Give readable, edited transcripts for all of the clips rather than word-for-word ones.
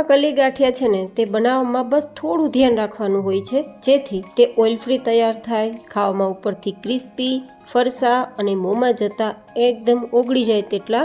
ચંપાકલી ગાંઠિયા છે ને તે બનાવવામાં બસ થોડું ધ્યાન રાખવાનું હોય છે, જેથી તે ઓઇલ ફ્રી તૈયાર થાય, ખાવામાં ઉપરથી ક્રિસ્પી, ફરસા અને મોંમાં જતાં એકદમ ઓગળી જાય તેટલા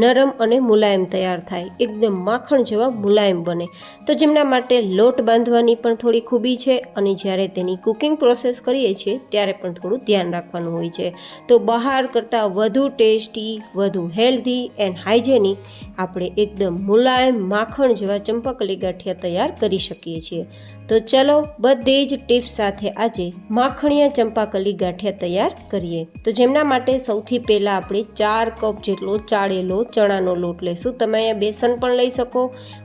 નરમ અને મુલાયમ તૈયાર થાય, એકદમ માખણ જેવા મુલાયમ બને. તો જેમના માટે લોટ બાંધવાની પણ થોડી ખૂબી છે અને જ્યારે તેની કુકિંગ પ્રોસેસ કરીએ છીએ ત્યારે પણ થોડું ધ્યાન રાખવાનું હોય છે. તો બહાર કરતાં વધુ ટેસ્ટી, વધુ હેલ્ધી એન્ડ હાઇજેનિક આપણે એકદમ મુલાયમ માખણ જેવા ચંપાકલી ગાંઠિયા તૈયાર કરી શકીએ છીએ. તો ચલો બધી જ ટિપ્સ સાથે આજે માખણિયા ચંપાકલી ગાંઠિયા તૈયાર કરીએ. તો જેમના માટે સૌથી પહેલાં આપણે 4 કપ જેટલો ચાળેલો ચણાનો લોટ લઈશું. તમે અહીંયા બેસન પણ લઈ શકો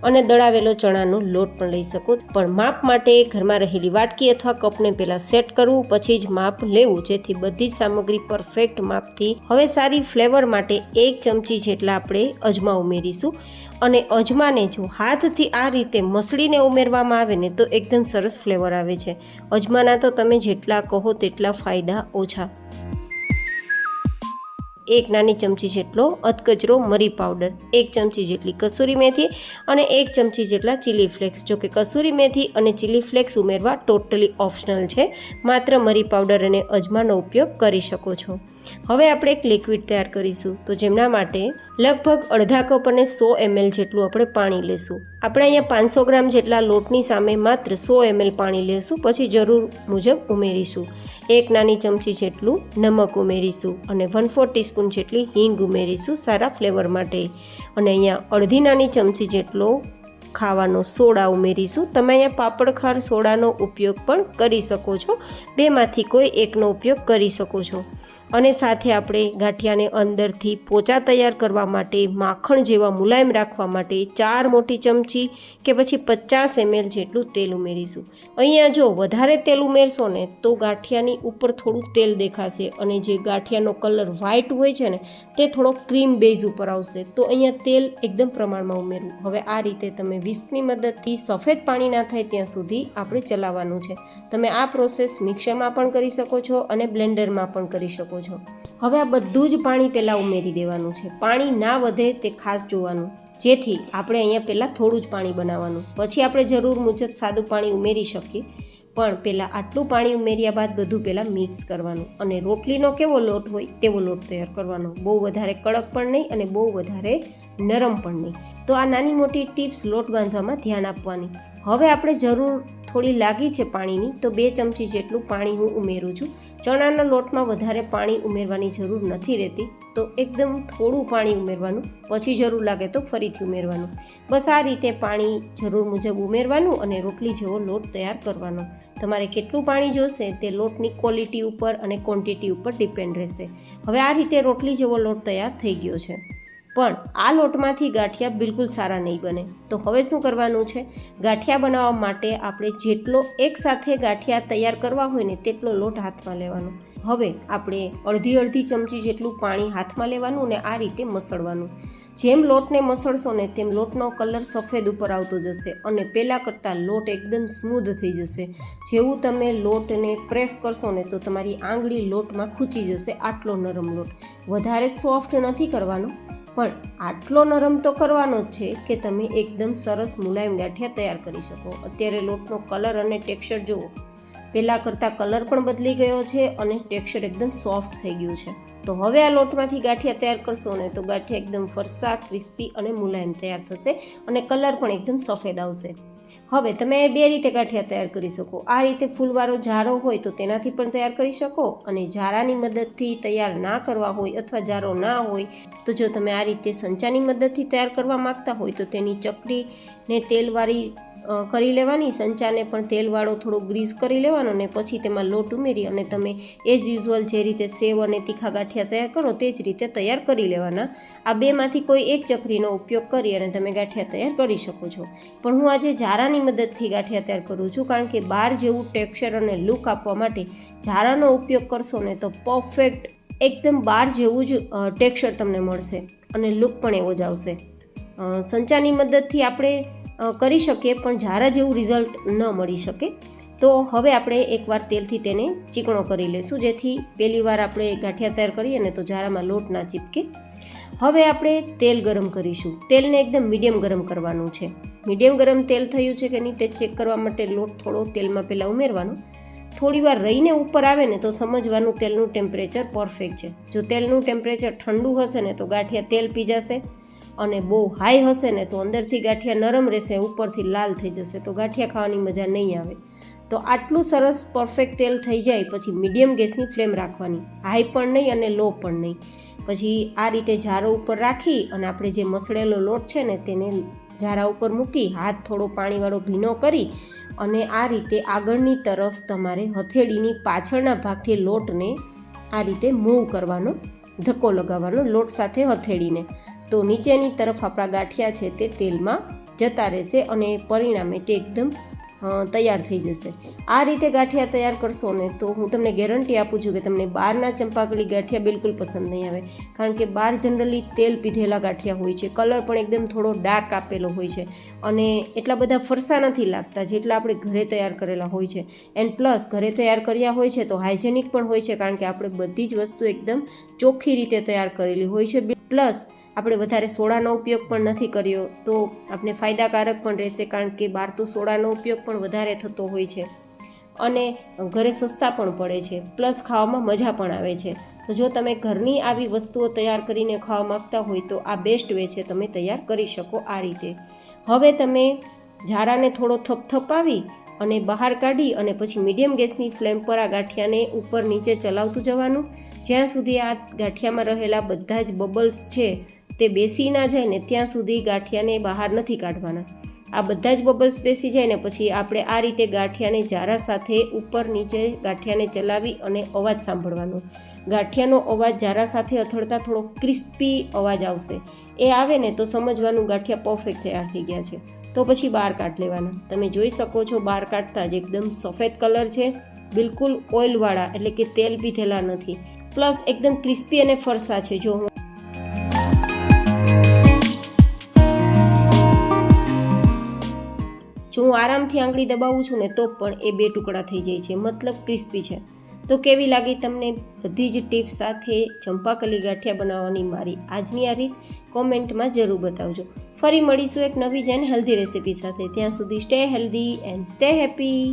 અને દળાવેલો ચણાનો લોટ પણ લઈ શકો, પણ માપ માટે ઘરમાં રહેલી વાટકી અથવા કપને પહેલાં સેટ કરવું, પછી જ માપ લેવું, જેથી બધી જ સામગ્રી પરફેક્ટ માપથી. હવે સારી ફ્લેવર માટે 1 ચમચી જેટલા આપણે અજમા ઉમેરીશું અને અજમાને જો હાથથી આ રીતે મસળીને ઉમેરવામાં આવે ને તો એકદમ સરસ ફ્લેવર આવે છે. અજમાના તો તમે જેટલા કહો તેટલા ફાયદા ઓછા. 1 નાની ચમચી જેટલો અધકચરો મરી પાવડર, 1 ચમચી જેટલી કસૂરી મેથી અને 1 ચમચી જેટલા ચીલી ફ્લેક્સ. જો કે કસૂરી મેથી અને ચીલી ફ્લેક્સ ઉમેરવા ટોટલી ઓપ્શનલ છે, માત્ર મરી પાવડર અને અજમાનો ઉપયોગ કરી શકો છો. હવે આપણે એક લિક્વિડ તૈયાર કરીશું. તો જેમના માટે લગભગ અડધા કપ અને 100 ml જેટલું આપણે પાણી લેશું. આપણે અહીંયા 500 ગ્રામ જેટલા લોટની સામે માત્ર 100 ml પાણી લેશું, પછી જરૂર મુજબ ઉમેરીશું. 1 નાની ચમચી જેટલું નમક ઉમેરીશું અને 1/4 ટીસ્પૂન જેટલી હિંગ ઉમેરીશું સારા ફ્લેવર માટે. અને અહીંયા અડધી નાની ચમચી જેટલો ખાવાનો સોડા ઉમેરીશું. તમે અહીંયા પાપડ ખાર સોડાનો ઉપયોગ પણ કરી શકો છો, બેમાંથી કોઈ એકનો ઉપયોગ કરી શકો છો. અને સાથે આપણે ગાંઠિયાને અંદરથી પોચા તૈયાર કરવા માટે, માખણ જેવા મુલાયમ રાખવા માટે 4 મોટી ચમચી કે પછી 50 ml જેટલું તેલ ઉમેરીશું. અહીંયા જો વધારે તેલ ઉમેરશો ને તો ગાંઠિયાની ઉપર થોડું તેલ દેખાશે અને જે ગાંઠિયાનો કલર વ્હાઇટ હોય છે ને તે થોડો ક્રીમ બેઝ ઉપર આવશે. તો અહીંયા તેલ એકદમ પ્રમાણમાં ઉમેરવું. હવે આ રીતે તમે વિસ્કની મદદથી સફેદ પાણી ના થાય ત્યાં સુધી આપણે ચલાવવાનું છે. તમે આ પ્રોસેસ મિક્સરમાં પણ કરી શકો છો અને બ્લેન્ડરમાં પણ કરી શકો છો. હવે આ બધું જ પાણી પહેલાં ઉમેરી દેવાનું છે. પાણી ના વધે તે ખાસ જોવાનું, જેથી આપણે અહીંયા પહેલાં થોડું જ પાણી બનાવવાનું, પછી આપણે જરૂર મુજબ સાદું પાણી ઉમેરી શકીએ. પણ પહેલાં આટલું પાણી ઉમેર્યા બાદ બધું પહેલાં મિક્સ કરવાનું અને રોટલીનો કેવો લોટ હોય તેવો લોટ તૈયાર કરવાનો. બહુ વધારે કડક પણ નહીં અને બહુ વધારે નરમ પણ નહીં. તો આ નાની મોટી ટિપ્સ લોટ બાંધવામાં ધ્યાન આપવાની. હવે આપણે જરૂર થોડી લાગી છે પાણીની, તો 2 ચમચી જેટલું પાણી હું ઉમેરું છું. ચણાના લોટમાં વધારે પાણી ઉમેરવાની જરૂર નથી રહેતી, તો એકદમ થોડું પાણી ઉમેરવાનું, પછી જરૂર લાગે તો ફરીથી ઉમેરવાનું. બસ આ રીતે પાણી જરૂર મુજબ ઉમેરવાનું અને રોટલી જેવો લોટ તૈયાર કરવાનો. તમારે કેટલું પાણી જોશે તે લોટની ક્વોલિટી ઉપર અને ક્વોન્ટિટી ઉપર ડિપેન્ડ રહેશે. હવે આ રીતે રોટલી જેવો લોટ તૈયાર થઈ ગયો છે, પણ આ લોટમાંથી ગાંઠિયા બિલકુલ સારા નહીં બને. તો હવે શું કરવાનું છે, ગાંઠિયા બનાવવા માટે આપણે જેટલો એકસાથે ગાંઠિયા તૈયાર કરવા હોય ને તેટલો લોટ હાથમાં લેવાનો. હવે આપણે અડધી ચમચી જેટલું પાણી હાથમાં લેવાનું ને આ રીતે મસળવાનું. જેમ લોટને મસળશો ને તેમ લોટનો કલર સફેદ ઉપર આવતો જશે અને પહેલાં કરતાં લોટ એકદમ સ્મૂધ થઈ જશે. જેવું તમે લોટને પ્રેસ કરશો ને તો તમારી આંગળી લોટમાં ખૂંચી જશે. આટલો નરમ લોટ, વધારે સોફ્ટ નથી કરવાનો, પણ આટલો નરમ તો કરવાનો જ છે કે તમે એકદમ સરસ મુલાયમ ગાંઠિયા તૈયાર કરી શકો. અત્યારે લોટનો કલર અને ટેક્સચર જુઓ, પહેલાં કરતાં કલર પણ બદલી ગયો છે અને ટેક્સચર એકદમ સોફ્ટ થઈ ગયું છે. તો હવે આ લોટમાંથી ગાંઠિયા તૈયાર કરશો ને તો ગાંઠિયા એકદમ ફરસા, ક્રિસ્પી અને મુલાયમ તૈયાર થશે અને કલર પણ એકદમ સફેદ આવશે. હવે તમે 2 રીતે ગાંઠિયા તૈયાર કરી શકો. આ રીતે ફૂલવાળો જારો હોય તો તેનાથી પણ તૈયાર કરી શકો, અને જારાની મદદથી તૈયાર ના કરવા હોય અથવા જારો ના હોય તો જો તમે આ રીતે સંચાની મદદથી તૈયાર કરવા માગતા હોય તો તેની ચકરીને તેલવાળી કરી લેવાની, સંચાને પણ તેલવાળો થોડો ગ્રીસ કરી લેવાનો ને પછી તેમાં લોટ ઉમેરી અને તમે એઝ યુઝ્યુઅલ જે રીતે સેવ અને તીખા ગાંઠિયા તૈયાર કરો તે જ રીતે તૈયાર કરી લેવાના. આ બેમાંથી કોઈ એક ચકરીનો ઉપયોગ કરી અને તમે ગાંઠિયા તૈયાર કરી શકો છો. પણ હું આજે જારાની મદદથી ગાંઠિયા તૈયાર કરું છું, કારણ કે બહાર જેવું ટેક્સચર અને લુક આપવા માટે જારાનો ઉપયોગ કરશો ને તો પરફેક્ટ એકદમ બહાર જેવું જ ટેક્સચર તમને મળશે અને લુક પણ એવો જ આવશે. સંચાની મદદથી આપણે કરી શકીએ પણ જારા જેવું રિઝલ્ટ ન મળી શકે. તો હવે આપણે એકવાર તેલથી તેને ચીકણો કરી લઈશું, જેથી પહેલી વાર આપણે ગાંઠિયા તૈયાર કરીએ ને તો જારામાં લોટ ના ચીપકે. હવે આપણે તેલ ગરમ કરીશું. તેલને એકદમ મીડિયમ ગરમ કરવાનું છે. મીડિયમ ગરમ તેલ થયું છે કે નહીં તે ચેક કરવા માટે લોટ થોડો તેલમાં પહેલાં ઉમેરવાનો. થોડી વાર રહીને ઉપર આવે ને તો સમજવાનું તેલનું ટેમ્પરેચર પરફેક્ટ છે. જો તેલનું ટેમ્પરેચર ઠંડુ હશે ને તો ગાંઠિયા તેલ પી જશે, અને બહુ હાઈ હશે ને તો અંદરથી ગાંઠિયા નરમ રહેશે, ઉપરથી લાલ થઈ જશે, તો ગાંઠિયા ખાવાની મજા નહીં આવે. તો આટલું સરસ પરફેક્ટ તેલ થઈ જાય પછી મીડિયમ ગેસની ફ્લેમ રાખવાની, હાઈ પણ નહીં અને લો પણ નહીં. પછી આ રીતે જારો ઉપર રાખી અને આપણે જે મસળેલો લોટ છે ને તેને જારા ઉપર મૂકી હાથ થોડો પાણીવાળો ભીનો કરી અને આ રીતે આગળની તરફ તમારે હથેળીની પાછળના ભાગથી લોટને આ રીતે મૂવ કરવાનો, ધક્કો લગાવવાનો લોટ સાથે હથેળીને. તો નીચેની તરફ આપણા ગાંઠિયા છે તે તેલમાં જતા રહેશે અને પરિણામે તે એકદમ તૈયાર થઈ જશે. આ રીતે ગાંઠિયા તૈયાર કરશો ને તો હું તમને ગેરંટી આપું છું કે તમને બહારના ચંપાકલી ગાંઠિયા બિલકુલ પસંદ નહીં આવે. કારણ કે બહાર જનરલી તેલ પીધેલા ગાંઠિયા હોય છે, કલર પણ એકદમ થોડો ડાર્ક આપેલો હોય છે અને એટલા બધા ફરસા નથી લાગતા જેટલા આપણે ઘરે તૈયાર કરેલા હોય છે. એન્ડ પ્લસ ઘરે તૈયાર કર્યા હોય છે તો હાઇજેનિક પણ હોય છે, કારણ કે આપણે બધી જ વસ્તુ એકદમ ચોખ્ખી રીતે તૈયાર કરેલી હોય છે. પ્લસ આપણે વધારે સોડાનો ઉપયોગ પણ નથી કર્યો તો આપણે ફાયદાકારક પણ રહેશે, કારણ કે બહાર તો સોડાનો ઉપયોગ પણ વધારે થતો હોય છે અને ઘરે સસ્તા પણ પડે છે, પ્લસ ખાવામાં મજા પણ આવે છે. તો જો તમે ઘરની આવી વસ્તુઓ તૈયાર કરીને ખાવા માગતા હોય તો આ બેસ્ટ વે છે, તમે તૈયાર કરી શકો આ રીતે. હવે તમે જારાને થોડો થપથપાવી અને બહાર કાઢી અને પછી મીડિયમ ગેસની ફ્લેમ પર આ ગાંઠિયાને ઉપર નીચે ચલાવતું જવાનું, જ્યાં સુધી આ ગાંઠિયામાં રહેલા બધા જ બબલ્સ છે તે બેસી ના જાય ને ત્યાં સુધી ગાંઠિયાને બહાર નથી કાઢવાના. આ બધા જ બબલ્સ બેસી જાય ને પછી આપણે આ રીતે ગાંઠિયાને જારા સાથે ઉપર નીચે ગાંઠિયાને ચલાવી અને અવાજ સાંભળવાનો. ગાંઠિયાનો અવાજ જારા સાથે અથડતા થોડો ક્રિસ્પી અવાજ આવશે. એ આવે ને તો સમજવાનું ગાંઠિયા પરફેક્ટ તૈયાર થઈ ગયા છે. તો પછી બહાર કાઢી લેવાના. તમે જોઈ શકો છો બહાર કાઢતા જ એકદમ સફેદ કલર છે, બિલકુલ ઓઇલવાળા એટલે કે તેલ પીધેલા નથી, પ્લસ એકદમ ક્રિસ્પી અને ફરસા છે. જો હું આરામથી આંગળી દબાવું છું ને તો પણ એ 2 ટુકડા થઈ જાય છે, મતલબ ક્રિસ્પી છે. તો કેવી લાગી તમને બધી જ ટિપ્સ સાથે ચંપાકલી ગાંઠિયા બનાવવાની મારી આજની આ રીત? કોમેન્ટમાં જરૂર બતાવજો. ફરી મળીશું એક નવી જ એન્ડ હેલ્ધી રેસિપી સાથે. ત્યાં સુધી stay healthy and stay happy.